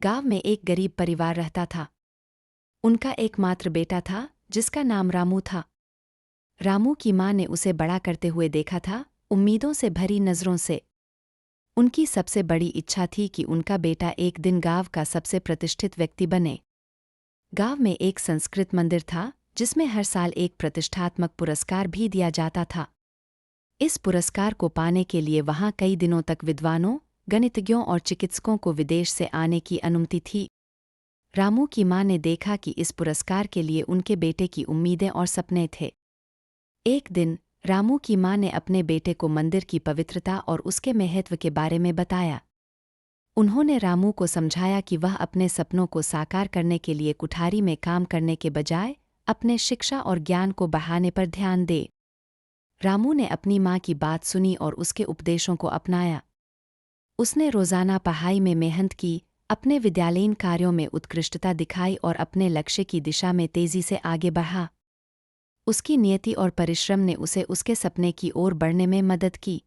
गांव में एक गरीब परिवार रहता था। उनका एकमात्र बेटा था जिसका नाम रामू था। रामू की माँ ने उसे बड़ा करते हुए देखा था, उम्मीदों से भरी नज़रों से। उनकी सबसे बड़ी इच्छा थी कि उनका बेटा एक दिन गांव का सबसे प्रतिष्ठित व्यक्ति बने। गांव में एक संस्कृत मंदिर था जिसमें हर साल एक प्रतिष्ठात्मक पुरस्कार भी दिया जाता था। इस पुरस्कार को पाने के लिए वहां कई दिनों तक विद्वानों, गणितज्ञों और चिकित्सकों को विदेश से आने की अनुमति थी। रामू की माँ ने देखा कि इस पुरस्कार के लिए उनके बेटे की उम्मीदें और सपने थे। एक दिन रामू की माँ ने अपने बेटे को मंदिर की पवित्रता और उसके महत्व के बारे में बताया। उन्होंने रामू को समझाया कि वह अपने सपनों को साकार करने के लिए कुठारी में काम करने के बजाय अपने शिक्षा और ज्ञान को बढ़ाने पर ध्यान दे। रामू ने अपनी माँ की बात सुनी और उसके उपदेशों को अपनाया। उसने रोज़ाना पढ़ाई में मेहनत की, अपने विद्यालयीन कार्यों में उत्कृष्टता दिखाई और अपने लक्ष्य की दिशा में तेज़ी से आगे बढ़ा। उसकी नियति और परिश्रम ने उसे उसके सपने की ओर बढ़ने में मदद की।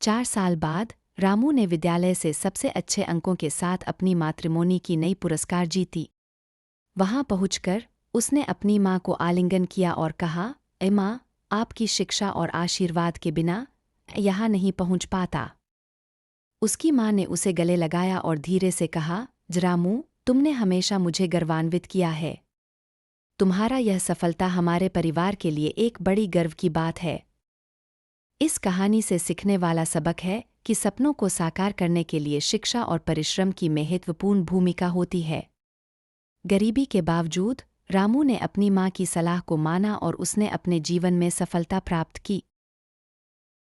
4 साल बाद रामू ने विद्यालय से सबसे अच्छे अंकों के साथ अपनी मैट्रिमोनी की नई पुरस्कार जीती। वहां पहुंचकर उसने अपनी माँ को आलिंगन किया और कहा, "ए माँ, आपकी शिक्षा और आशीर्वाद के बिना यहाँ नहीं पहुंच पाता।" उसकी माँ ने उसे गले लगाया और धीरे से कहा, "रामू, तुमने हमेशा मुझे गर्वान्वित किया है। तुम्हारा यह सफलता हमारे परिवार के लिए एक बड़ी गर्व की बात है।" इस कहानी से सीखने वाला सबक है कि सपनों को साकार करने के लिए शिक्षा और परिश्रम की महत्वपूर्ण भूमिका होती है। गरीबी के बावजूद रामू ने अपनी माँ की सलाह को माना और उसने अपने जीवन में सफलता प्राप्त की।